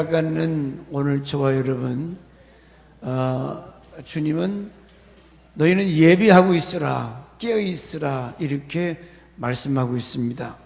살아가는 오늘 저와 여러분, 주님은 너희는 예비하고 있으라, 깨어 있으라 이렇게 말씀하고 있습니다.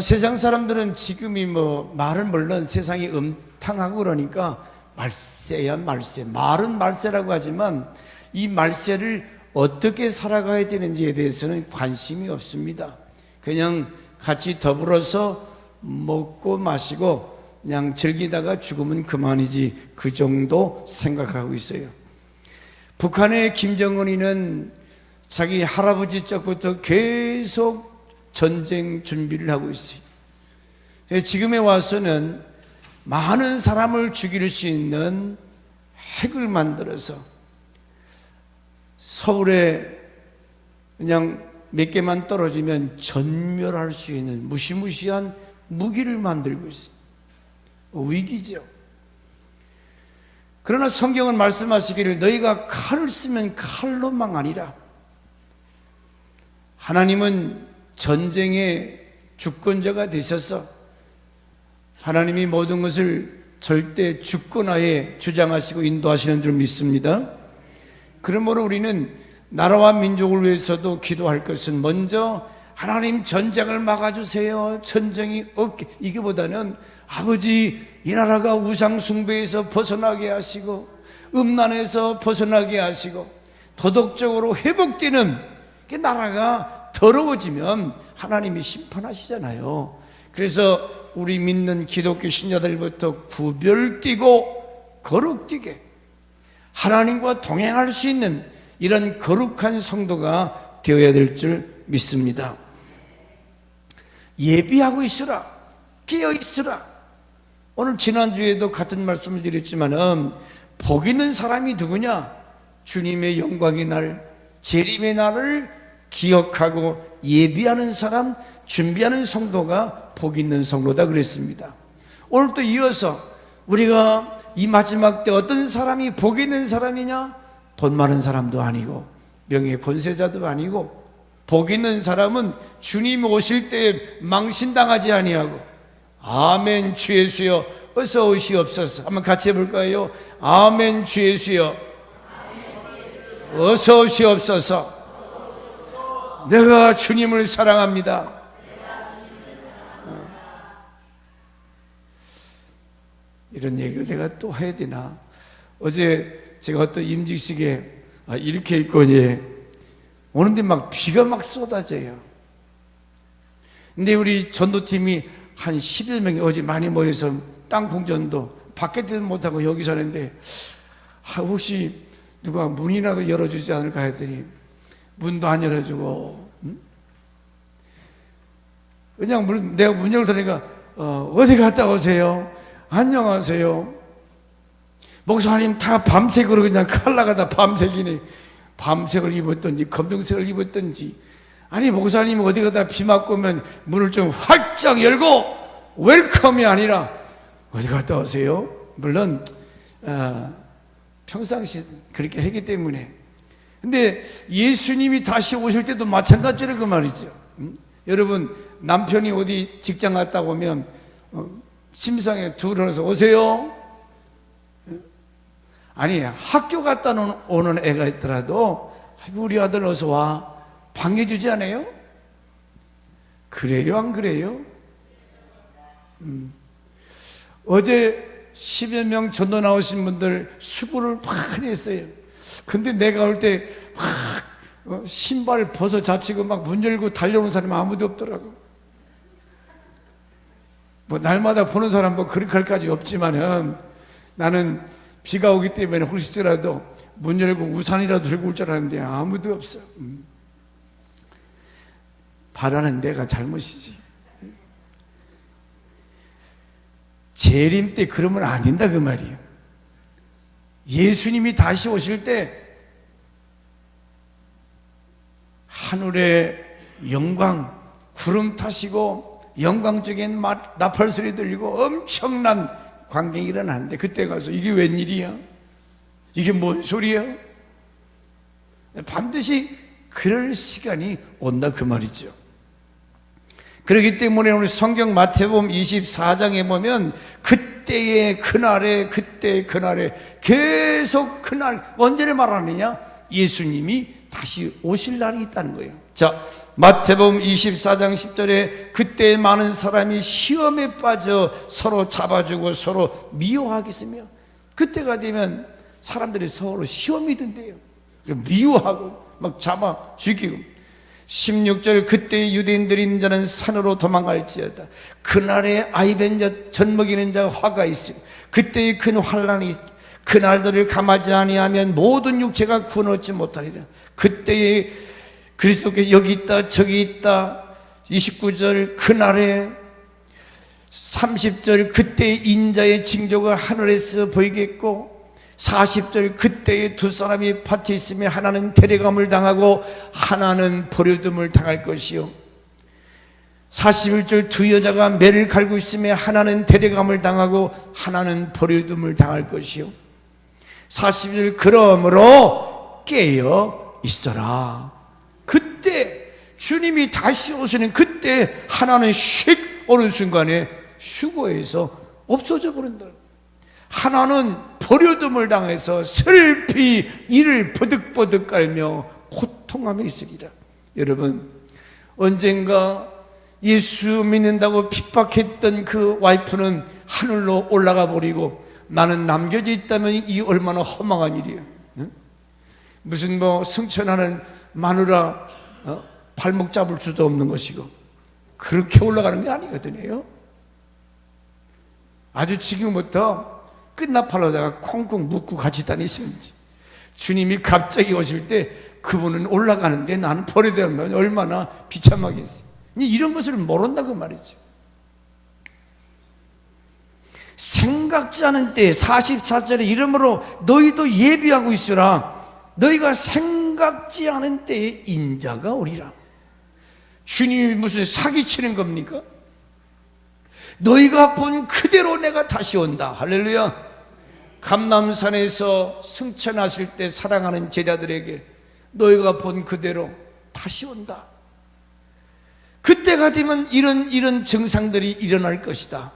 세상 사람들은 지금이 말은 물론 세상이 음탕하고 그러니까 말세야 말세, 말은 말세라고 하지만 이 말세를 어떻게 살아가야 되는지에 대해서는 관심이 없습니다. 그냥 같이 더불어서 먹고 마시고 그냥 즐기다가 죽으면 그만이지, 그 정도 생각하고 있어요. 북한의 김정은이는 자기 할아버지 적부터 계속 전쟁 준비를 하고 있어요. 지금에 와서는 많은 사람을 죽일 수 있는 핵을 만들어서 서울에 그냥 몇 개만 떨어지면 전멸할 수 있는 무시무시한 무기를 만들고 있어요. 위기죠. 그러나 성경은 말씀하시기를 너희가 칼을 쓰면 칼로 망하리라. 하나님은 전쟁의 주권자가 되셔서 하나님이 모든 것을 절대 주권하에 주장하시고 인도하시는 줄 믿습니다. 그러므로 우리는 나라와 민족을 위해서도 기도할 것은 먼저 하나님 전쟁을 막아주세요, 전쟁이 없게, 이게보다는 아버지 이 나라가 우상 숭배에서 벗어나게 하시고 음란에서 벗어나게 하시고 도덕적으로 회복되는 그 나라가 더러워지면 하나님이 심판하시잖아요. 그래서 우리 믿는 기독교 신자들부터 구별되고 거룩되게 하나님과 동행할 수 있는 이런 거룩한 성도가 되어야 될 줄 믿습니다. 예비하고 있으라, 깨어 있으라. 오늘 지난주에도 같은 말씀을 드렸지만 복 있는 사람이 누구냐? 주님의 영광의 날, 재림의 날을 기억하고 예비하는 사람, 준비하는 성도가 복 있는 성도다 그랬습니다. 오늘 또 이어서 우리가 이 마지막 때 어떤 사람이 복 있는 사람이냐? 돈 많은 사람도 아니고 명예 권세자도 아니고, 복 있는 사람은 주님 오실 때에 망신당하지 아니하고, 아멘 주 예수여 어서 오시옵소서. 한번 같이 해볼까요? 아멘 주 예수여 어서 오시옵소서. 내가 주님을 사랑합니다. 이런 얘기를 내가 또 해야 되나? 어제 제가 어떤 임직식에 이렇게 있거니 오는데 막 비가 막 쏟아져요. 근데 우리 전도팀이 한 10여 명이 어제 많이 모여서 땅콩전도 밖에도 못하고 여기서 하는데 혹시 누가 문이라도 열어주지 않을까 했더니 문도 안 열어주고, 그냥 내가 문 열더니까 어디 갔다 오세요? 안녕하세요. 목사님 다 밤색으로 그냥 칼라가다 밤색이네. 밤색을 입었던지 검정색을 입었던지, 아니 목사님 어디 가다 비 맞고 오면 문을 좀 활짝 열고 웰컴이 아니라 어디 갔다 오세요? 물론 평상시 그렇게 하기 때문에. 근데 예수님이 다시 오실 때도 마찬가지로 그 말이죠. 여러분 남편이 어디 직장 갔다 오면 심상에 둘러서 오세요? 아니 학교 갔다 오는 애가 있더라도 우리 아들 어서 와 반겨주지 않아요? 그래요 안 그래요? 어제 10여 명 전도 나오신 분들 수고를 많이 했어요. 근데 내가 올 때 막 신발 벗어 자치고 막 문 열고 달려오는 사람이 아무도 없더라고. 날마다 보는 사람 그렇게 할 까지 없지만은 나는 비가 오기 때문에 혹시라도 문 열고 우산이라도 들고 올 줄 알았는데 아무도 없어. 바라는 내가 잘못이지. 재림 때 그러면 안 된다 그 말이에요. 예수님이 다시 오실 때 하늘의 영광, 구름 타시고 영광적인 나팔 소리 들리고 엄청난 광경이 일어나는데 그때 가서 이게 웬일이야? 이게 뭔 소리야? 반드시 그럴 시간이 온다 그 말이죠. 그렇기 때문에 우리 성경 마태복음 24장에 보면 그때의 그날에 계속 그날 언제를 말하느냐? 예수님이 다시 오실 날이 있다는 거예요. 자, 마태복음 24장 10절에 그때 많은 사람이 시험에 빠져 서로 잡아주고 서로 미워하겠으며, 그때가 되면 사람들이 서로 시험이 든대요. 미워하고 막 잡아 죽이고. 16절 그때 유대인들이 있는 자는 산으로 도망갈지어다. 그날에 아이벤자 젖먹이는 자가 화가 있으며 그때의 큰 환란이 그날들을 감하지 아니하면 모든 육체가 구원 얻지 못하리라. 그때에 그리스도께서 여기 있다 저기 있다. 29절 그날에 30절 그때 인자의 징조가 하늘에서 보이겠고, 40절 그때에 두 사람이 밭에 있으며 하나는 데려감을 당하고 하나는 버려둠을 당할 것이요, 41절 두 여자가 매를 갈고 있으며 하나는 데려감을 당하고 하나는 버려둠을 당할 것이요, 40절 그러므로 깨어 있어라. 그때 주님이 다시 오시는 그때 하나는 휙 어느 순간에 휴거해서 없어져 버린다. 하나는 버려둠을 당해서 슬피 이를 버득버득 깔며 고통하며 있으리라. 여러분, 언젠가 예수 믿는다고 핍박했던 그 와이프는 하늘로 올라가 버리고 나는 남겨져 있다면 이 얼마나 허망한 일이에요. 무슨 뭐 승천하는 마누라 발목 잡을 수도 없는 것이고 그렇게 올라가는 게 아니거든요. 아주 지금부터 끝나팔로다가 콩콩 묶고 같이 다니시는지, 주님이 갑자기 오실 때 그분은 올라가는데 나는 버려되면 얼마나 비참하겠어요. 이런 것을 모른다고 말이죠. 생각지 않은 때 44절에 이러므로 너희도 예비하고 있으라. 너희가 생각지 않은 때에 인자가 오리라. 주님이 무슨 사기치는 겁니까? 너희가 본 그대로 내가 다시 온다. 할렐루야. 감람산에서 승천하실 때 사랑하는 제자들에게 너희가 본 그대로 다시 온다. 그때가 되면 이런 증상들이 일어날 것이다.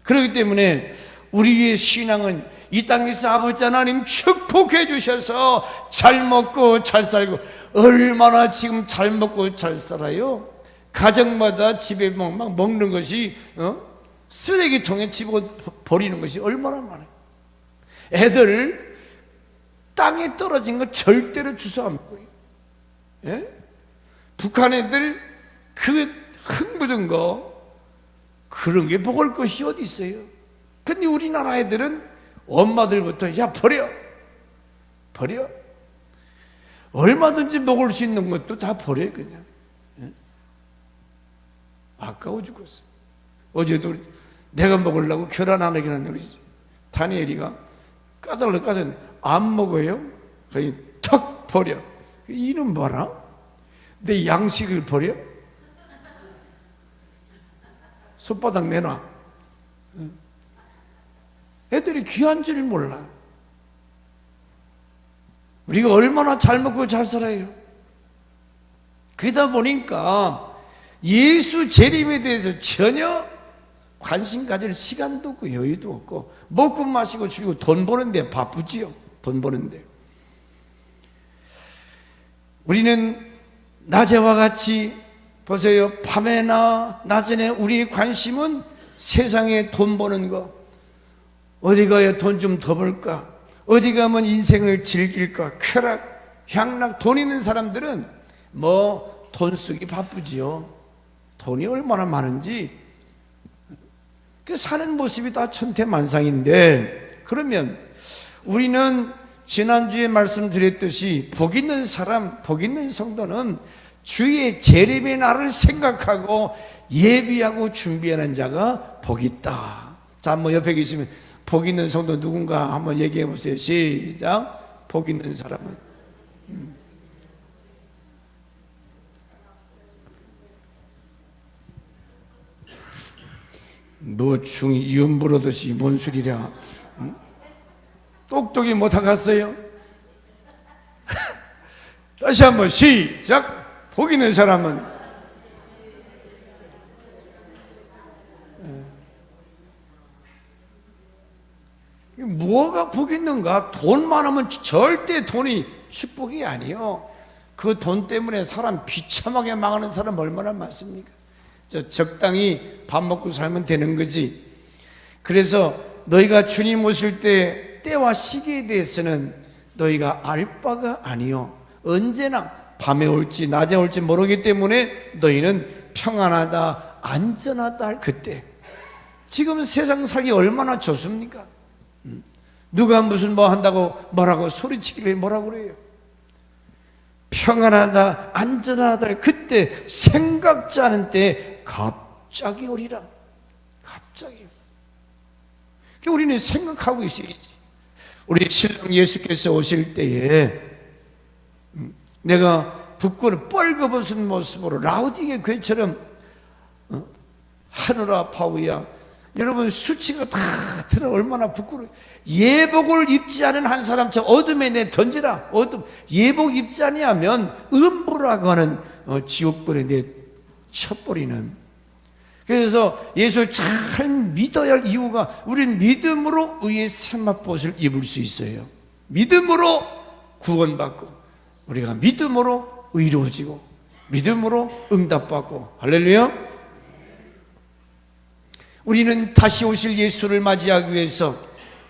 그렇기 때문에 우리의 신앙은 이 땅에서 아버지 하나님 축복해 주셔서 잘 먹고 잘 살고, 얼마나 지금 잘 먹고 잘 살아요. 가정마다 집에 막 먹는 것이 쓰레기통에 집어 버리는 것이 얼마나 많아요. 애들 땅에 떨어진 거 절대로 주워 안 먹어요. 예? 북한 애들 그 흙 묻은 거 그런 게 먹을 것이 어디 있어요. 근데 우리나라 애들은 엄마들부터 야 버려 얼마든지 먹을 수 있는 것도 다 버려요. 그냥 아까워 죽었어. 어제도 내가 먹으려고 계란 하나 계란 우리 다니엘이가 까달래 안 먹어요. 거의 턱 버려. 이는 봐라. 내 양식을 버려? 손바닥 내놔. 애들이 귀한 줄 몰라. 우리가 얼마나 잘 먹고 잘 살아요. 그러다 보니까 예수 재림에 대해서 전혀 관심 가질 시간도 없고 여유도 없고, 먹고 마시고 즐기고 돈 버는데 바쁘지요. 돈 버는데 우리는 낮에와 같이 보세요. 밤에나 낮에나 우리의 관심은 세상에 돈 버는 거, 어디 가야 돈 좀 더 벌까, 어디 가면 인생을 즐길까, 쾌락, 향락. 돈 있는 사람들은 뭐 돈 쓰기 바쁘지요. 돈이 얼마나 많은지 그 사는 모습이 다 천태만상인데, 그러면 우리는 지난주에 말씀드렸듯이 복 있는 사람, 복 있는 성도는 주의 재림의 날을 생각하고 예비하고 준비하는 자가 복 있다. 자, 한번 옆에 계시면 복 있는 성도 누군가 한번 얘기해 보세요. 시작. 복 있는 사람은 뭐 중이 이음 부르듯이 뭔 소리랴. 똑똑이 못하겠어요? 다시 한번 시작. 복 있는 사람은 뭐가 복이 있는가? 돈 많으면 절대 돈이 축복이 아니요. 그 돈 때문에 사람 비참하게 망하는 사람 얼마나 많습니까? 적당히 밥 먹고 살면 되는 거지. 그래서 너희가 주님 오실 때 때와 시기에 대해서는 너희가 알 바가 아니요. 언제나 밤에 올지 낮에 올지 모르기 때문에 너희는 평안하다 안전하다 할 그때. 지금 세상 살기 얼마나 좋습니까? 누가 무슨 뭐 한다고 뭐라고 소리치길래 뭐라고 그래요? 평안하다 안전하다 할 그때, 생각지 않은 때 갑자기 오리라. 갑자기. 우리는 생각하고 있어야지. 우리 신랑 예수께서 오실 때에 내가 부끄러워 뻘거벗은 모습으로 라우디게 괴처럼 하늘아 바위야, 여러분 수치가 다 들어 얼마나 부끄러워. 예복을 입지 않은 한 사람 저 어둠에 내 던지라. 어둠 예복 입지 아니하면 음부라고 하는 지옥불에 내 쳐버리는. 그래서 예수를 잘 믿어야 할 이유가, 우리는 믿음으로 의의 세마포옷을 입을 수 있어요. 믿음으로 구원받고, 우리가 믿음으로 의로워지고, 믿음으로 응답받고. 할렐루야. 우리는 다시 오실 예수를 맞이하기 위해서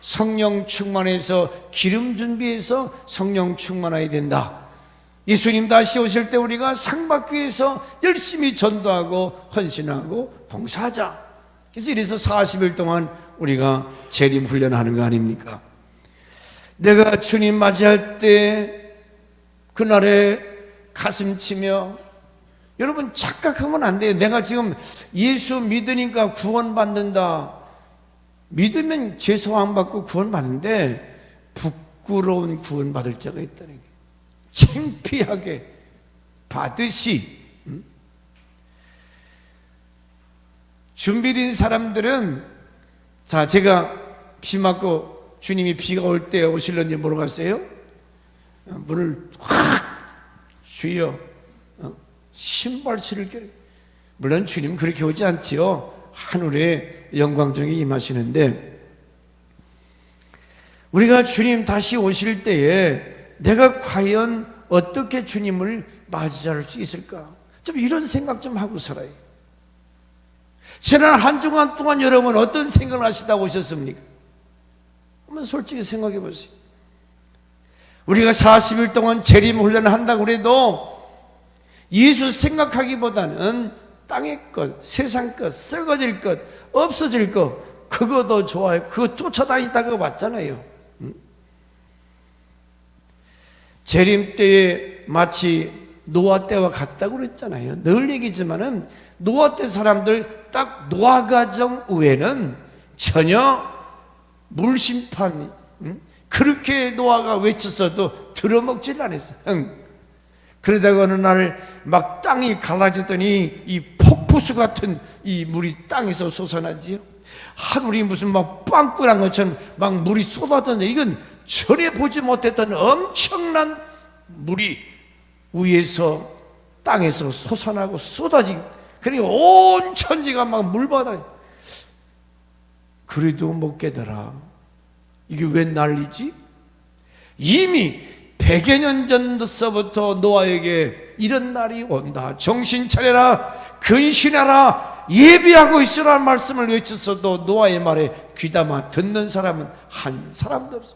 성령 충만해서, 기름 준비해서 성령 충만해야 된다. 예수님 다시 오실 때 우리가 상 받기 위해서 열심히 전도하고 헌신하고 봉사하자. 그래서 이래서 40일 동안 우리가 재림 훈련하는 거 아닙니까? 내가 주님 맞이할 때 그날에 가슴 치며, 여러분 착각하면 안 돼요. 내가 지금 예수 믿으니까 구원받는다. 믿으면 죄소함 받고 구원받는데 부끄러운 구원받을 자가 있다는 게, 창피하게 받으시. 준비된 사람들은, 자, 제가 비 맞고 주님이 비가 올 때 오실런지 모르겠어요. 문을 확 주여 신발치를 껴. 물론 주님 그렇게 오지 않지요. 하늘의 영광 중에 임하시는데, 우리가 주님 다시 오실 때에 내가 과연 어떻게 주님을 맞이할 수 있을까? 좀 이런 생각 좀 하고 살아요. 지난 한 주간 동안 여러분 어떤 생각을 하시다 오셨습니까? 한번 솔직히 생각해 보세요. 우리가 40일 동안 재림 훈련을 한다고 그래도 예수 생각하기보다는 땅의 것, 세상 것, 썩어질 것, 없어질 것, 그거 더 좋아요. 그거 쫓아다니다가 왔잖아요. 재림 때에 마치 노아 때와 같다고 그랬잖아요. 늘 얘기지만은 노아 때 사람들 딱 노아 가정 외에는 전혀 물심판, 그렇게 노아가 외쳤어도 들어먹질 않았어요. 그러다가 어느 날 막 땅이 갈라졌더니 이 폭포수 같은 이 물이 땅에서 솟아나지요. 하늘이 무슨 막 빵꾸난 것처럼 막 물이 쏟아졌는데, 이건 전에 보지 못했던 엄청난 물이 위에서 땅에서 솟아나고 쏟아지고, 그러니까 온 천지가 막 물바다. 그래도 못 깨달아. 이게 웬 난리지? 이미 100여 년 전서부터 노아에게 이런 날이 온다, 정신 차려라, 근신하라, 예비하고 있으라는 말씀을 외쳤어도 노아의 말에 귀담아 듣는 사람은 한 사람도 없어.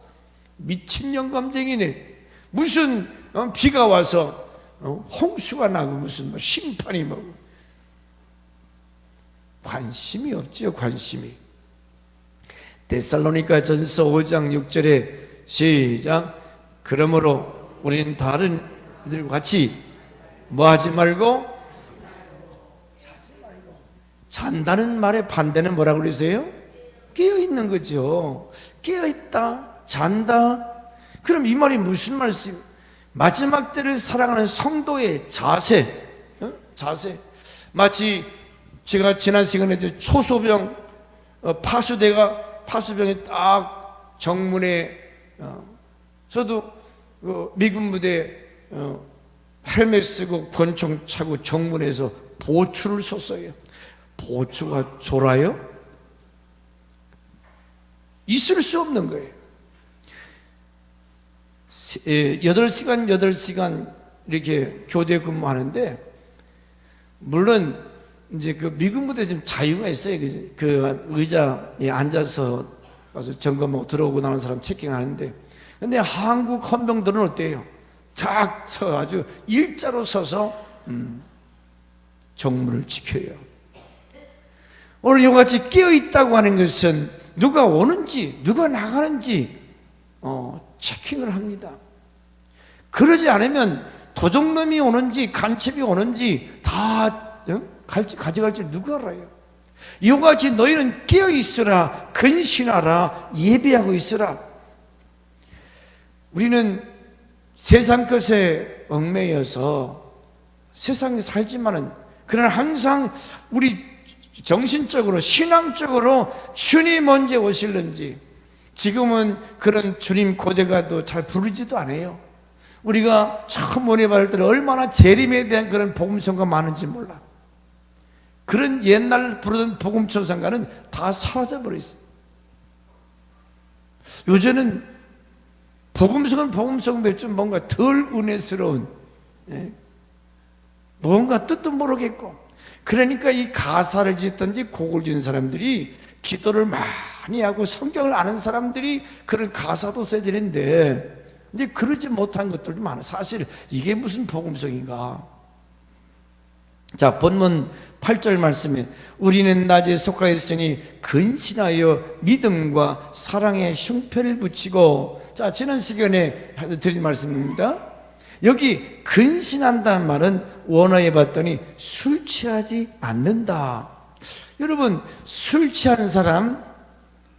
미친 영감쟁이네. 무슨 비가 와서 홍수가 나고 무슨 뭐 심판이 뭐고, 관심이 없지요. 관심이. 데살로니가 전서 5장 6절에 시작. 그러므로 우리는 다른 이들과 같이 뭐 하지 말고, 자지 말고. 잔다는 말의 반대는 뭐라고 그러세요? 깨어있는 거죠. 깨어있다, 잔다. 그럼 이 말이 무슨 말씀? 마지막 때를 살아가는 성도의 자세. 자세. 마치 제가 지난 시간에 초소병 파수병이 딱 정문에, 저도 그 미군 부대 헬멧 쓰고 권총 차고 정문에서 보추를 섰어요. 보추가 졸아요? 있을 수 없는 거예요. 8시간, 8시간 이렇게 교대 근무하는데, 물론 이제 그 미군 부대 좀 자유가 있어요. 그 의자에 앉아서 가서 점검하고 들어오고 나는 사람 체킹하는데, 근데 한국 헌병들은 어때요? 딱 서 아주 일자로 서서 정문을 지켜요. 오늘 이와 같이 깨어 있다고 하는 것은 누가 오는지 누가 나가는지 체킹을 합니다. 그러지 않으면 도둑놈이 오는지 간첩이 오는지 다 가져갈 줄 누가 알아요? 이와 같이 너희는 깨어 있으라, 근신하라, 예배하고 있으라. 우리는 세상 것에 얽매여서 세상에 살지만은, 그러나 항상 우리 정신적으로 신앙적으로 주님 언제 오실는지, 지금은 그런 주님 고대가도 잘 부르지도 않아요. 우리가 처음 은혜 받을 때는 얼마나 재림에 대한 그런 복음성가 많은지 몰라. 그런 옛날 부르던 복음천상가는 다 사라져버렸어요. 요새는 복음성은 복음성인데 좀 뭔가 덜 은혜스러운, 뭔가 뜻도 모르겠고, 그러니까 이 가사를 짓든지 곡을 지은 사람들이, 기도를 많이 하고 성경을 아는 사람들이 그런 가사도 써야 되는데, 근데 그러지 못한 것들도 많아. 사실 이게 무슨 복음성인가? 자, 본문 8절 말씀에 우리는 낮에 속하였으니 근신하여 믿음과 사랑의 흉패를 붙이고, 자, 지난 시간에 드린 말씀입니다. 여기 근신한다는 말은 원어에 봤더니 술 취하지 않는다. 여러분, 술 취하는 사람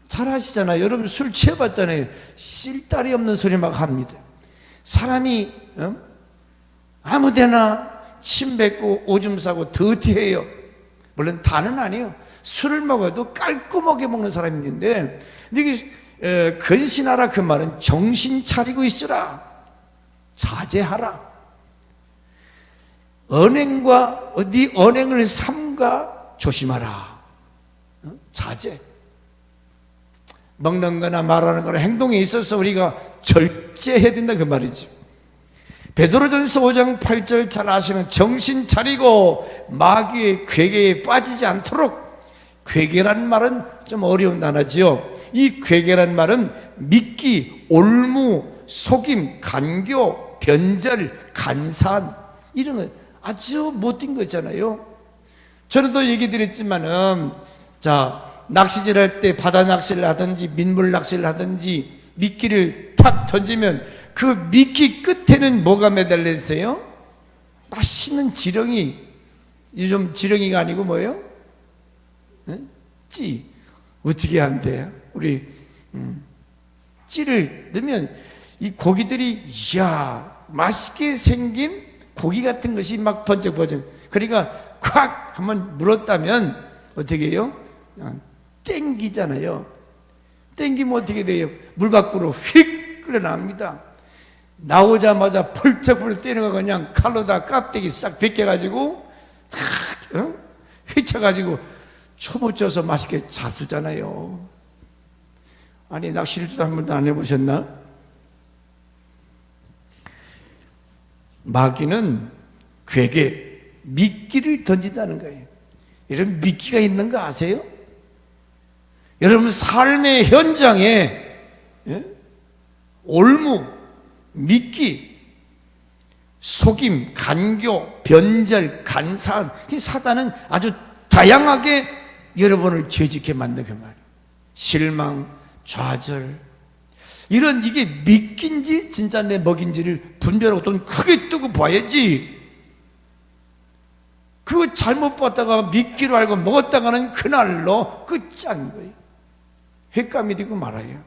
잘 아시잖아요. 여러분 술 취해봤잖아요. 쓸데리 없는 소리 막 합니다. 사람이 아무데나 침 뱉고 오줌 싸고 더티해요. 물론 다는 아니에요. 술을 먹어도 깔끔하게 먹는 사람이 있는데, 이게 근신하라 그 말은 정신 차리고 있으라, 자제하라. 언행과 네 언행을 삼가 조심하라. 자제. 먹는 거나 말하는 거나 행동에 있어서 우리가 절제해야 된다 그 말이죠. 베드로전서 5장 8절 잘 아시는 정신 차리고 마귀의 괴계에 빠지지 않도록. 괴계란 말은 좀 어려운 단어지요. 이 괴계란 말은 미끼, 올무, 속임, 간교, 변절, 간산, 이런 거 아주 못된 거 있잖아요. 저는 얘기 드렸지만은, 자, 낚시질 할 때 바다 낚시를 하든지 민물 낚시를 하든지 미끼를 탁 던지면 그 미끼 끝에는 뭐가 매달려 있어요? 맛있는 지렁이. 요즘 지렁이가 아니고 뭐예요? 찌. 어떻게 안 돼요? 우리 찌를 넣으면 이 고기들이, 이야, 맛있게 생긴 고기 같은 것이 막 번쩍번쩍. 그러니까 콱 한번 물었다면 어떻게 해요? 땡기잖아요. 땡기면 어떻게 돼요? 물 밖으로 휙 끌어나옵니다. 나오자마자 펄쩍펄쩍 때리는 거 그냥 칼로 다 깍대기 싹 벗겨가지고 싹 휘쳐가지고 초무쳐서 맛있게 잡수잖아요. 아니, 낚시를 한 번도 안 해보셨나? 마귀는 괴계, 미끼를 던진다는 거예요. 이런 미끼가 있는 거 아세요? 여러분 삶의 현장에 올무, 미끼, 속임, 간교, 변절, 간산, 사단은 아주 다양하게 여러분을 죄짓게 만든 그 말이에요. 실망, 좌절, 이런, 이게 미끼인지 진짜 내 먹인지를 분별하고 좀 크게 뜨고 봐야지. 그거 잘못 봤다가 미끼로 알고 먹었다가는 그날로 끝장인 거예요. 횟감이 되고 말아요.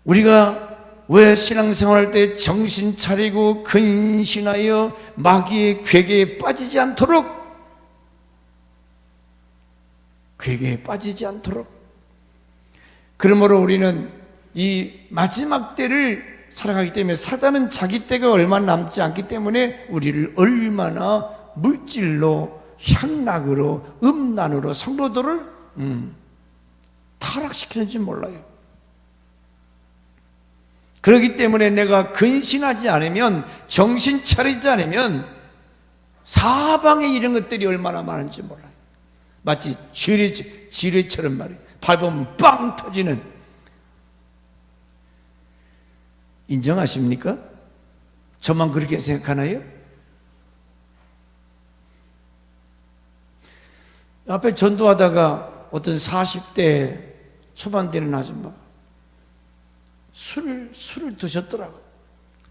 우리가 왜 신앙생활할 때 정신 차리고 근신하여 마귀의 괴계에 빠지지 않도록, 괴계에 빠지지 않도록. 그러므로 우리는 이 마지막 때를 살아가기 때문에, 사단은 자기 때가 얼마 남지 않기 때문에 우리를 얼마나 물질로, 향락으로, 음란으로 성도들을 타락시키는지 몰라요. 그렇기 때문에 내가 근신하지 않으면, 정신 차리지 않으면 사방에 이런 것들이 얼마나 많은지 몰라요. 마치 지뢰처럼 말이에요. 밟으면 빵 터지는. 인정하십니까? 저만 그렇게 생각하나요? 앞에 전도하다가 어떤 40대 초반 되는 아줌마가 술을 드셨더라고요.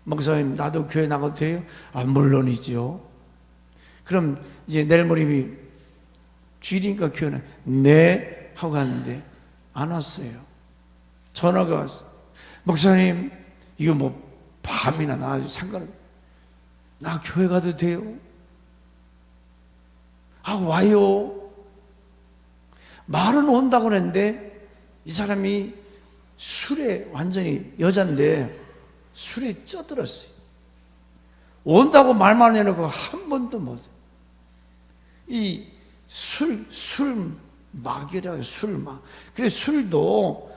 목사님, 나도 교회 나가도 돼요? 아, 물론이죠. 그럼 이제 내일 모레이 주일이니까 교회는 네 하고 갔는데 안 왔어요. 전화가 왔어요. 목사님, 이거 뭐 밤이나 나 상관없어요. 나 교회 가도 돼요? 아, 와요. 말은 온다고 그랬는데 이 사람이 술에 완전히, 여잔데 술에 쪄들었어요. 온다고 말만 해놓고 한 번도 못해. 이 술막이라고, 술막. 그래, 술도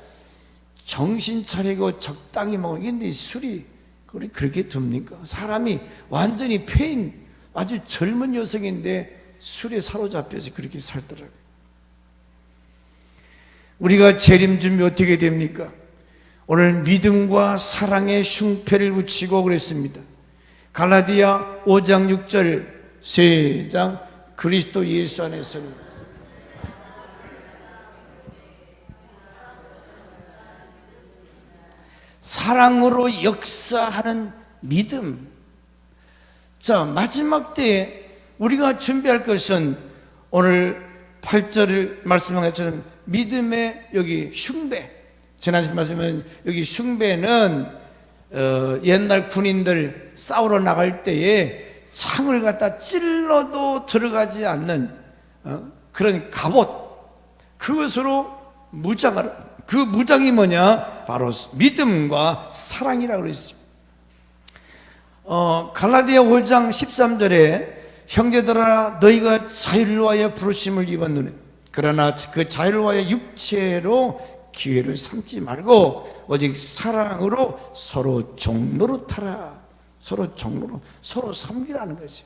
정신 차리고 적당히 먹어. 근데 술이 그렇게 둡니까? 사람이 완전히 패인 아주 젊은 여성인데 술에 사로잡혀서 그렇게 살더라고요. 우리가 재림 준비 어떻게 됩니까? 오늘 믿음과 사랑의 흉패를 붙이고 그랬습니다. 갈라디아 5장 6절 시작. 그리스도 예수 안에서는 사랑으로 역사하는 믿음. 자, 마지막 때에 우리가 준비할 것은 오늘 8절을 말씀한 것처럼 믿음의 여기 흉배. 지난 말씀은 여기 흉배는 옛날 군인들 싸우러 나갈 때에 창을 갖다 찔러도 들어가지 않는 그런 갑옷, 그것으로 무장을, 그 무장이 뭐냐? 바로 믿음과 사랑이라고 그랬습니다. 갈라디아 5장 13절에 형제들아, 너희가 자유를 위하여 부르심을 입었느니 그러나 그 자유를 위하여 육체로 기회를 삼지 말고 오직 사랑으로 서로 종로로 타라. 서로 종로로, 서로 섬기라는 거죠.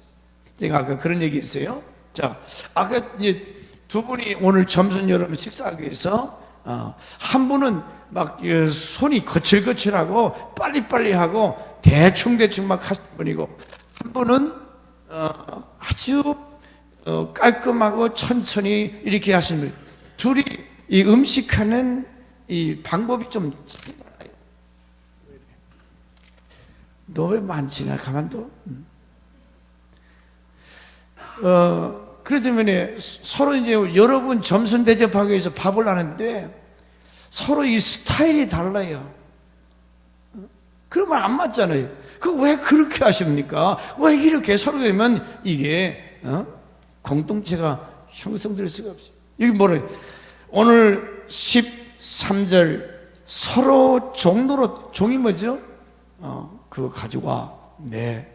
제가 아까 그런 얘기 했어요. 자, 아까 이제 두 분이 오늘 점심 여러분 식사하기 위해서 한 분은 막 손이 거칠거칠하고 빨리빨리 하고 대충 막 하신 분이고, 한 분은 아주 깔끔하고 천천히 이렇게 하시는 분. 둘이 이 음식하는 이 방법이 좀 차이가 나요. 너 왜 많지나 가만둬. 그렇기 때문에 서로 이제 여러분 점심 대접하기 위해서 밥을 하는데 서로 이 스타일이 달라요. 그러면 안 맞잖아요. 그 왜 그렇게 하십니까? 왜 이렇게 서로 되면 이게 공동체가 형성될 수가 없어요. 여기 뭐래? 오늘 13절 서로 종로로, 종이 뭐죠? 그거 가져와. 네.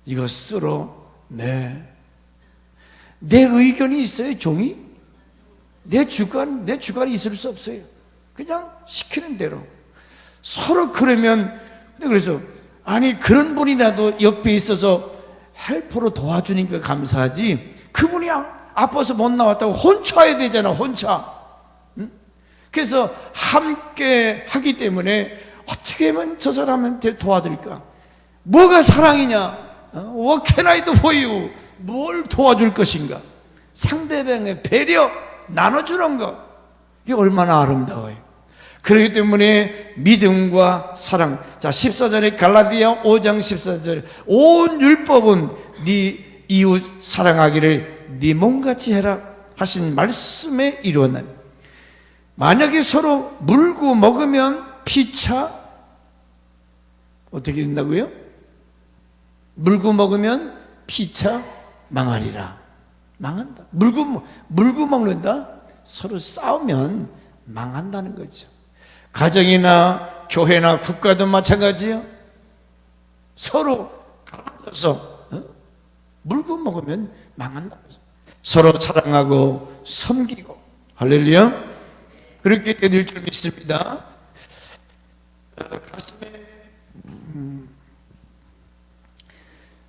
이거 쓰러. 네. 내 의견이 있어요, 종이? 내 주관이 있을 수 없어요. 그냥 시키는 대로. 서로 그러면, 그래서, 아니, 그런 분이라도 옆에 있어서 헬퍼로 도와주니까 감사하지. 그분이 아파서 못 나왔다고 혼차야 되잖아, 혼차. 응? 그래서 함께 하기 때문에 어떻게 하면 저 사람한테 도와드릴까? 뭐가 사랑이냐? What can I do for you? 뭘 도와줄 것인가? 상대방의 배려, 나눠주는 것. 이게 얼마나 아름다워요. 그렇기 때문에 믿음과 사랑. 자, 14절에 갈라디아 5장 14절. 온 율법은 네 이웃 사랑하기를 네 몸같이 해라 하신 말씀에 이루어난. 만약에 서로 물고 먹으면 피차 어떻게 된다고요? 물고 먹으면 피차 망하리라. 망한다. 물고 먹는다? 서로 싸우면 망한다는 거죠. 가정이나 교회나 국가도 마찬가지예요. 서로 가만둬서 물고 먹으면 망한다. 서로 사랑하고 섬기고. 할렐루야. 그렇게 될 줄 믿습니다.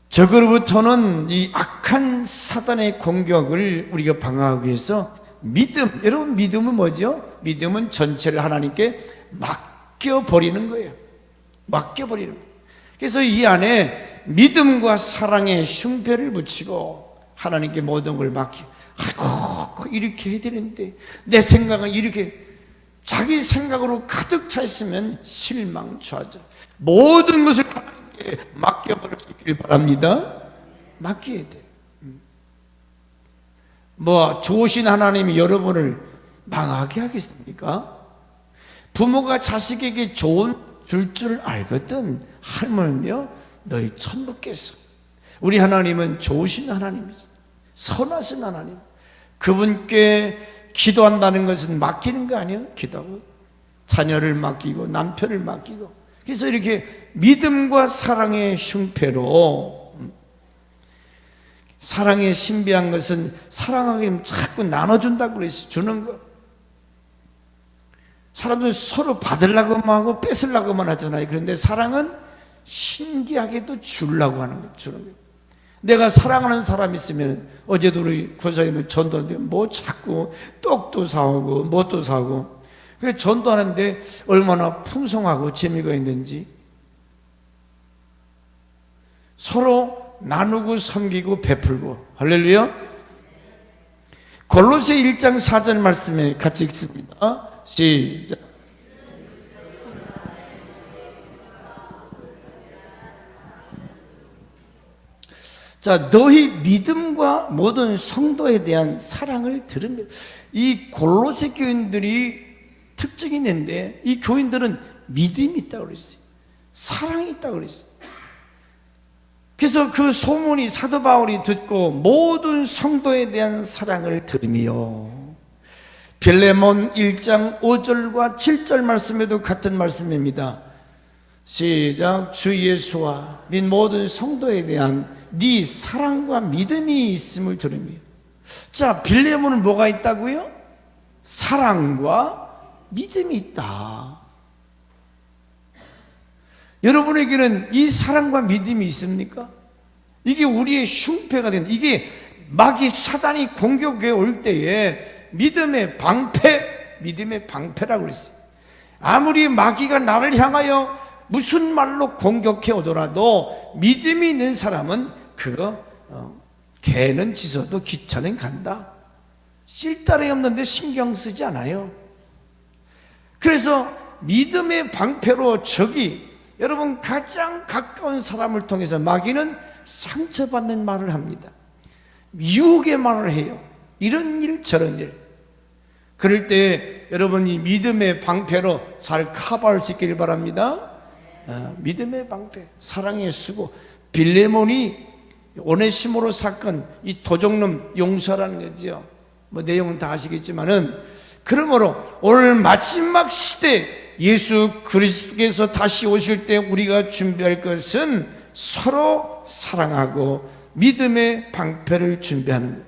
적으로부터는 이 악한 사단의 공격을 우리가 방어하기 위해서 믿음, 여러분 믿음은 뭐죠? 믿음은 전체를 하나님께 맡겨버리는 거예요. 맡겨버리는 거예요. 그래서 이 안에 믿음과 사랑의 흉배를 붙이고 하나님께 모든 걸 맡기고, 아이고 이렇게 해야 되는데 내 생각은 이렇게, 자기 생각으로 가득 차 있으면 실망, 좌절, 모든 것을 하나님께 맡겨버릴 수 있기를 바랍니다. 맡겨야 돼. 뭐 좋으신 하나님이 여러분을 망하게 하겠습니까? 부모가 자식에게 좋은 줄 알거든. 할머니며 너희 천부께서, 우리 하나님은 좋으신 하나님이죠. 선하신 하나님. 그분께 기도한다는 것은 맡기는 거 아니에요? 기도하고 자녀를 맡기고 남편을 맡기고. 그래서 이렇게 믿음과 사랑의 흉패로, 사랑의 신비한 것은 사랑하기면 자꾸 나눠준다고 그랬어요. 주는 거. 사람들은 서로 받으려고만 하고 뺏으려고만 하잖아요. 그런데 사랑은 신기하게도 주려고 하는 거예요. 주는 거예요. 내가 사랑하는 사람이 있으면, 어제도 우리 구사님은 전도하는데 뭐 자꾸 떡도 사오고 뭣도 사오고, 그래 전도하는데 얼마나 풍성하고 재미가 있는지. 서로 나누고 섬기고 베풀고. 할렐루야. 골로새 1장 4절 말씀에 같이 읽습니다. 시작. 자, 너희 믿음과 모든 성도에 대한 사랑을 들으며. 이 골로새 교인들이 특징이 있는데, 이 교인들은 믿음이 있다고 그랬어요. 사랑이 있다고 그랬어요. 그래서 그 소문이 사도 바울이 듣고 모든 성도에 대한 사랑을 들으며, 빌레몬 1장 5절과 7절 말씀에도 같은 말씀입니다. 시작. 주 예수와 및 모든 성도에 대한 네 사랑과 믿음이 있음을 들으며. 자, 빌레몬은 뭐가 있다고요? 사랑과 믿음이 있다. 여러분에게는 이 사랑과 믿음이 있습니까? 이게 우리의 흉패가 된다. 이게 마귀 사단이 공격해 올 때에 믿음의 방패라고 그랬어요. 아무리 마귀가 나를 향하여 무슨 말로 공격해 오더라도 믿음이 있는 사람은 그거 개는 짖어도 기차는 간다. 쓸데이 없는데 신경 쓰지 않아요. 그래서 믿음의 방패로 적이, 여러분 가장 가까운 사람을 통해서 마귀는 상처받는 말을 합니다. 유혹의 말을 해요. 이런 일 저런 일. 그럴 때 여러분이 믿음의 방패로 잘 커버할 수 있기를 바랍니다. 믿음의 방패, 사랑의 수고. 빌레몬이 오네시모로 사건, 이 도적놈 용서라는 거죠. 뭐 내용은 다 아시겠지만은, 그러므로 오늘 마지막 시대 예수 그리스도께서 다시 오실 때 우리가 준비할 것은 서로 사랑하고 믿음의 방패를 준비하는 거예요.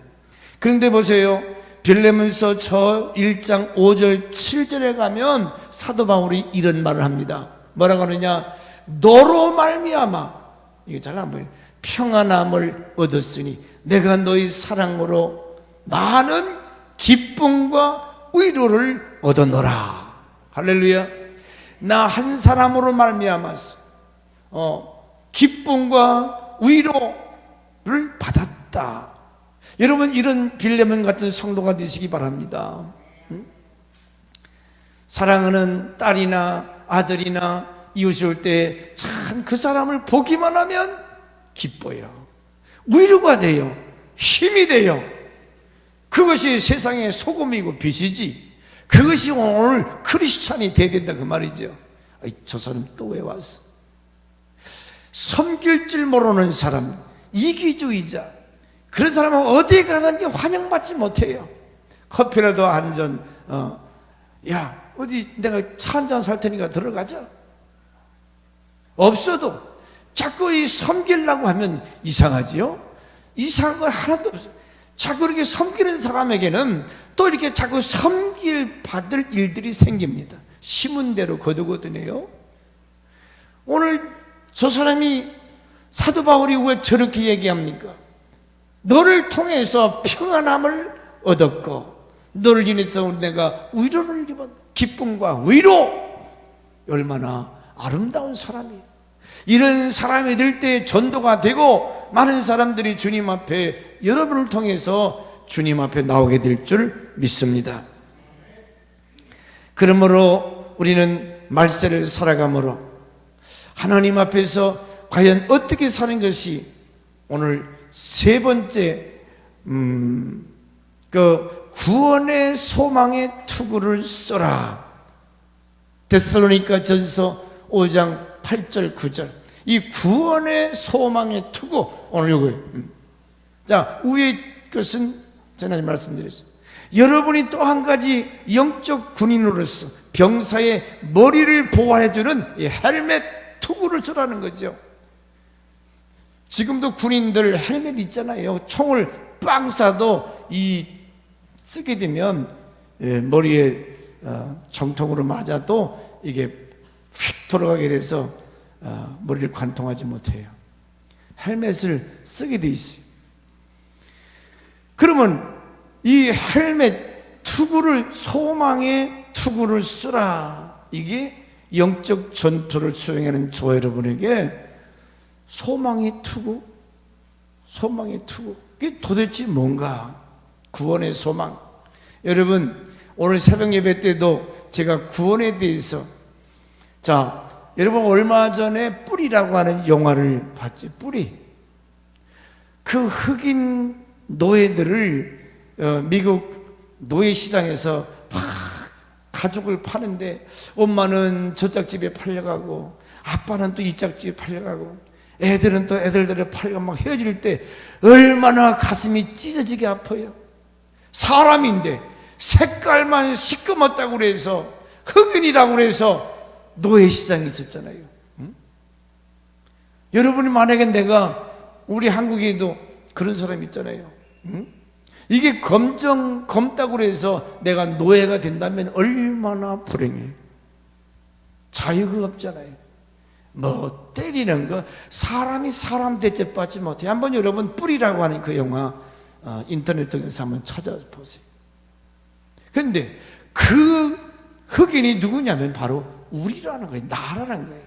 그런데 보세요. 빌레몬서 저 1장 5절 7절에 가면 사도 바울이 이런 말을 합니다. 뭐라고 하느냐? 너로 말미암아, 이게 잘 안 보여요. 평안함을 얻었으니 내가 너희 사랑으로 많은 기쁨과 위로를 얻었노라. 할렐루야. 나 한 사람으로 말미암아서 기쁨과 위로를 받았다. 여러분, 이런 빌레몬 같은 성도가 되시기 바랍니다. 사랑하는 딸이나 아들이나 이웃이 올 때 참 그 사람을 보기만 하면 기뻐요. 위로가 돼요. 힘이 돼요. 그것이 세상의 소금이고 빛이지. 그것이 오늘 크리스찬이 돼야 된다 그 말이죠. 저 사람 또 왜 왔어? 섬길 줄 모르는 사람, 이기주의자, 그런 사람은 어디 가든지 환영받지 못해요. 커피라도 한 잔, 야 어디 내가 차 한 잔 살 테니까 들어가자. 없어도 자꾸 이 섬기려고 하면 이상하지요? 이상한 거 하나도 없어요. 자꾸 이렇게 섬기는 사람에게는 또 이렇게 자꾸 섬길 받을 일들이 생깁니다. 심은 대로 거두거든요. 오늘 저 사람이 사도 바울이 왜 저렇게 얘기합니까? 너를 통해서 평안함을 얻었고 너를 인해서 내가 위로를 입은 기쁨과 위로, 얼마나 아름다운 사람이에요. 이런 사람이 될 때 전도가 되고 많은 사람들이 주님 앞에, 여러분을 통해서 주님 앞에 나오게 될 줄 믿습니다. 그러므로 우리는 말세를 살아가므로 하나님 앞에서 과연 어떻게 사는 것이, 오늘 세 번째 그 구원의 소망의 투구를 쏘라. 데살로니가 전서 5장 8절 9절, 이 구원의 소망의 투구, 오늘 요거예요. 자, 위의 것은 전에 말씀드렸어요. 여러분이 또 한 가지 영적 군인으로서 병사의 머리를 보호해주는 이 헬멧 투구를 쓰라는 거죠. 지금도 군인들 헬멧 있잖아요. 총을 빵 쏴도 이 쓰게 되면 머리에 정통으로 맞아도 이게 휙 돌아가게 돼서 머리를 관통하지 못해요. 헬멧을 쓰게 돼 있어요. 그러면 이 헬멧 투구를, 소망의 투구를 쓰라. 이게 영적 전투를 수행하는 저 여러분에게 소망의 투구, 소망의 투구, 이게 도대체 뭔가? 구원의 소망. 여러분, 오늘 새벽 예배 때도 제가 구원에 대해서, 자, 여러분 얼마 전에 뿌리라고 하는 영화를 봤지. 뿌리. 그 흑인 노예들을 미국 노예 시장에서 막 가죽을 파는데, 엄마는 저 짝집에 팔려가고 아빠는 또 이 짝집에 팔려가고 애들은 또 애들대로 팔려가고 막 헤어질 때 얼마나 가슴이 찢어지게 아파요. 사람인데 색깔만 시꺼멓다고 그래서, 흑인이라고 그래서 노예 시장이 있었잖아요. 응? 여러분이 만약에 내가, 우리 한국에도 그런 사람 있잖아요. 응? 이게 검다고 그래서 내가 노예가 된다면 얼마나 불행해요. 자유가 없잖아요. 뭐 때리는 거, 사람이 사람 대접받지 못해. 한번 여러분 뿌리라고 하는 그 영화 인터넷 통해서 한번 찾아보세요. 그런데 그 흑인이 누구냐면 바로 우리라는 거예요. 나라는 거예요.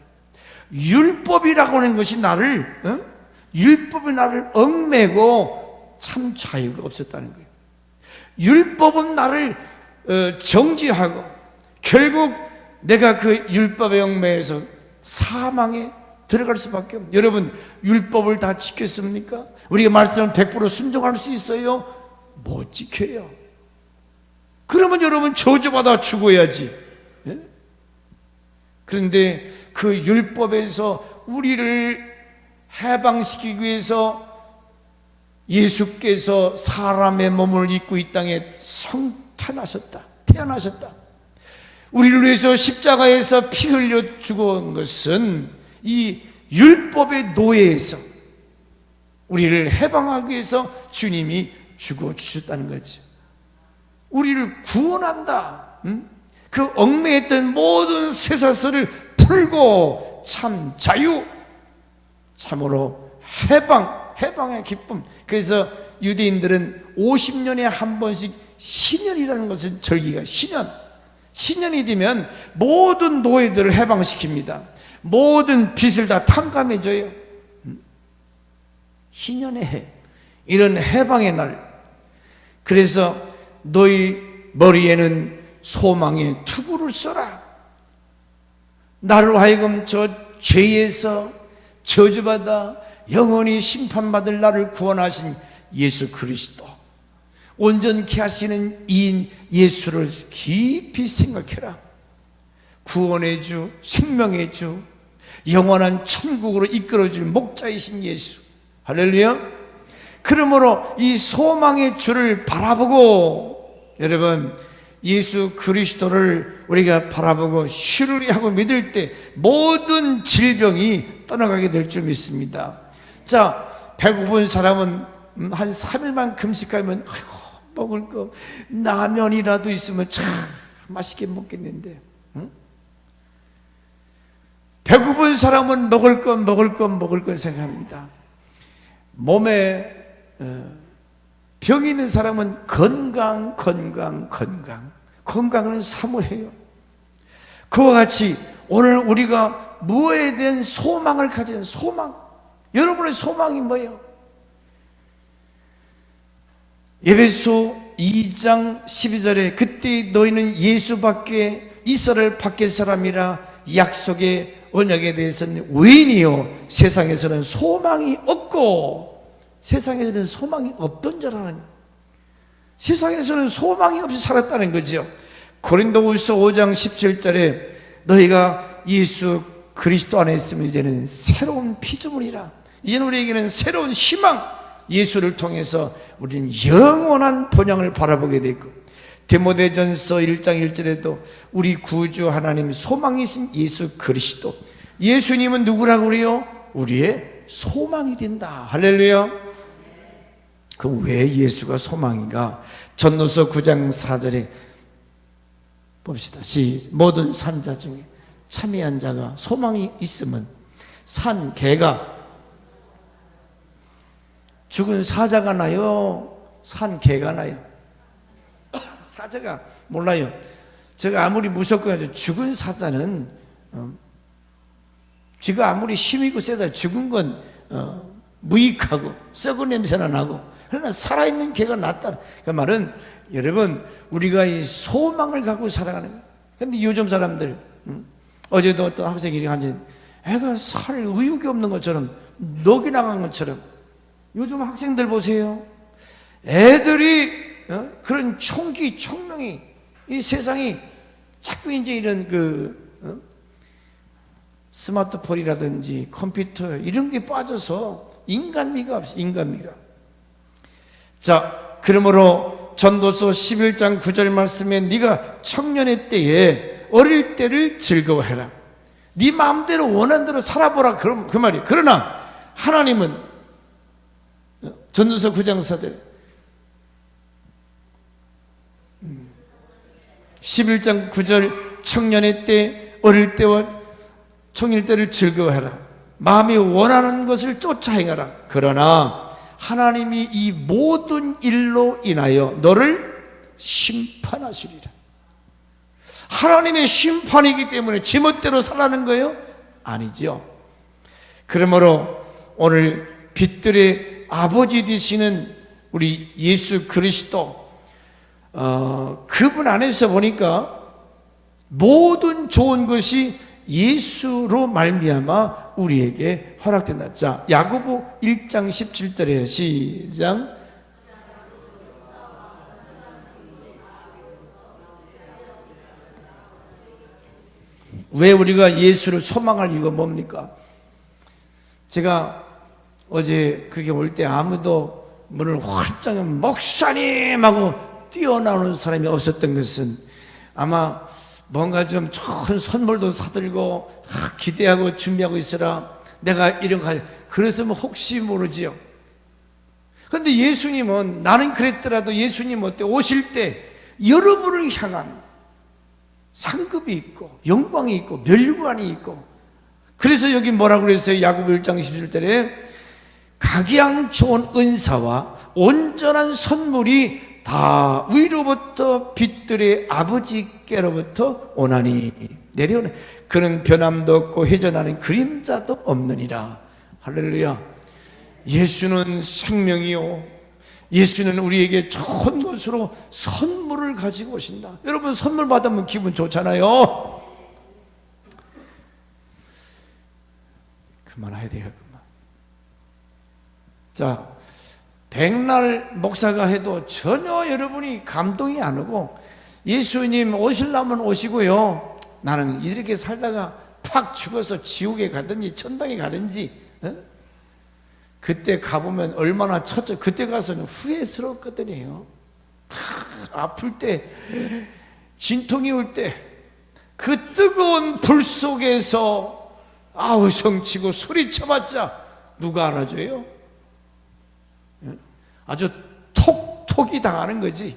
율법이라고 하는 것이 나를, 율법이 나를 얽매고 참 자유가 없었다는 거예요. 율법은 나를 정지하고 결국 내가 그 율법의 얽매에서 사망에 들어갈 수밖에 없는. 여러분, 율법을 다 지켰습니까? 우리가 말씀을 100% 순종할 수 있어요? 못 지켜요. 그러면 여러분 저주받아 죽어야지. 예? 그런데 그 율법에서 우리를 해방시키기 위해서 예수께서 사람의 몸을 입고 이 땅에 태어나셨다. 우리를 위해서 십자가에서 피 흘려 죽은 것은 이 율법의 노예에서 우리를 해방하기 위해서 주님이 죽어 주셨다는 거지. 우리를 구원한다. 그 얽매였던 모든 쇠사슬을 풀고 참 자유, 참으로 해방의 기쁨. 그래서 유대인들은 50년에 한 번씩 신년이라는 것을 절기가 신년이 되면 모든 노예들을 해방시킵니다. 모든 빚을 다 탕감해줘요. 신년의 해, 이런 해방의 날. 그래서 너희 머리에는 소망의 투구를 써라. 나를 하여금 저 죄에서 저주받아 영원히 심판받을 나를 구원하신 예수 그리스도, 온전케 하시는 이인 예수를 깊이 생각해라. 구원의 주, 생명의 주, 영원한 천국으로 이끌어줄 목자이신 예수. 할렐루야. 그러므로 이 소망의 주를 바라보고, 여러분 예수 그리스도를 우리가 바라보고 신뢰하고 믿을 때 모든 질병이 떠나가게 될 줄 믿습니다. 자, 배고픈 사람은 한 3일만 금식하면 아이고 먹을 거 라면이라도 있으면 참 맛있게 먹겠는데, 응? 배고픈 사람은 먹을 것 생각합니다. 몸에 병이 있는 사람은 건강은 사모해요. 그와 같이 오늘 우리가 무엇에 대한 소망을 가진 소망, 여러분의 소망이 뭐예요? 에베소 2장 12절에 그때 너희는 예수밖에 이스라엘 밖의 사람이라 약속의 언약에 대해서는 외인이요 세상에서는 소망이 없고, 세상에서는 소망이 없던 줄 아는, 세상에서는 소망이 없이 살았다는 거죠. 고린도후서 5장 17절에 너희가 예수 그리스도 안에 있으면 이제는 새로운 피조물이라, 이제는 우리에게는 새로운 희망, 예수를 통해서 우리는 영원한 본향을 바라보게 되고, 디모데전서 1장 1절에도 우리 구주 하나님 소망이신 예수 그리스도, 예수님은 누구라고 그래요? 우리의 소망이 된다. 할렐루야. 그럼 왜 예수가 소망인가? 전도서 9장 4절에 봅시다. 모든 산자 중에 참여한 자가 소망이 있으면 산 개가, 죽은 사자가 나요? 산 개가 나요? 사자가 몰라요. 제가 아무리 무섭고 죽은 사자는 쥐가 아무리 힘이 있고 세다 죽은 건 무익하고 썩은 냄새나 나고, 그러나 살아있는 개가 낫다. 그 말은 여러분, 우리가 이 소망을 갖고 살아가는 거예요. 그런데 요즘 사람들, 어제도 어떤 학생이 한지 애가 살 의욕이 없는 것처럼, 넋이 나간 것처럼, 요즘 학생들 보세요. 애들이 그런 총기, 총명이, 이 세상이 자꾸 이제 이런 스마트폰이라든지 컴퓨터 이런 게 빠져서 인간미가 없어, 인간미가. 자, 그러므로 전도서 11장 9절 말씀에 네가 청년의 때에 어릴 때를 즐거워해라. 네 마음대로 원하는 대로 살아보라. 그 말이에요. 그러나 하나님은 전도서 9장 4절 11장 9절 청년의 때 어릴 때와 청일 때를 즐거워해라. 마음이 원하는 것을 쫓아 행하라. 그러나 하나님이 이 모든 일로 인하여 너를 심판하시리라. 하나님의 심판이기 때문에 제멋대로 살라는 거예요? 아니죠. 그러므로 오늘 빛들의 아버지 되시는 우리 예수 그리스도, 그분 안에서 보니까 모든 좋은 것이 예수로 말미암아 우리에게 허락된다. 자, 야고보 1장 17절에 시작. 왜 우리가 예수를 소망할 이유가 뭡니까? 제가 어제 그렇게 올 때 아무도 문을 활짝 목사님하고 뛰어나오는 사람이 없었던 것은 아마 뭔가 좀 좋은 선물도 사들고 기대하고 준비하고 있으라, 내가 이런 거 그래서 뭐 혹시 모르지요. 그런데 예수님은, 나는 그랬더라도 예수님 어때? 오실 때 여러분을 향한 상급이 있고 영광이 있고 멸관이 있고, 그래서 여기 뭐라고 그랬어요? 야고보 1장 17절에 각양 좋은 은사와 온전한 선물이 다 위로부터 빛들의 아버지께로부터 오나니 내려오네. 그는 변함도 없고 회전하는 그림자도 없느니라. 할렐루야. 예수는 생명이요, 예수는 우리에게 좋은 것으로 선물을 가지고 오신다. 여러분, 선물 받으면 기분 좋잖아요. 그만해야 돼요. 그만. 자, 백날 목사가 해도 전혀 여러분이 감동이 안 오고, 예수님 오시려면 오시고요, 나는 이렇게 살다가 팍 죽어서 지옥에 가든지 천당에 가든지, 그때 가보면 얼마나 첫째, 그때 가서는 후회스럽거든요. 아플 때, 진통이 올 때, 그 뜨거운 불 속에서 아우성치고 소리쳐봤자 누가 알아줘요? 아주 톡 토기 당하는 거지.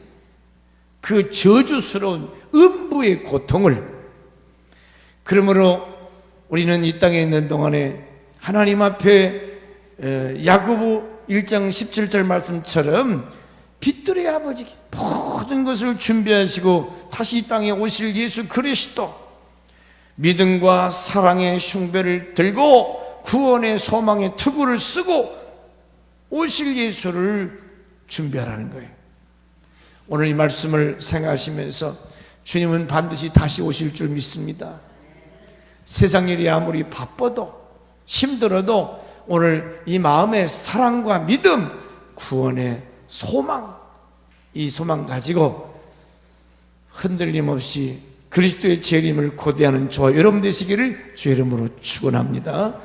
그 저주스러운 음부의 고통을. 그러므로 우리는 이 땅에 있는 동안에 하나님 앞에 야고보 1장 17절 말씀처럼 빛들의 아버지 모든 것을 준비하시고 다시 이 땅에 오실 예수 그리스도, 믿음과 사랑의 흉배를 들고 구원의 소망의 투구를 쓰고 오실 예수를 준비하라는 거예요. 오늘 이 말씀을 생각하시면서 주님은 반드시 다시 오실 줄 믿습니다. 세상 일이 아무리 바빠도 힘들어도 오늘 이 마음의 사랑과 믿음, 구원의 소망, 이 소망 가지고 흔들림 없이 그리스도의 재림을 고대하는 저와 여러분 되시기를 주의 이름으로 축원합니다.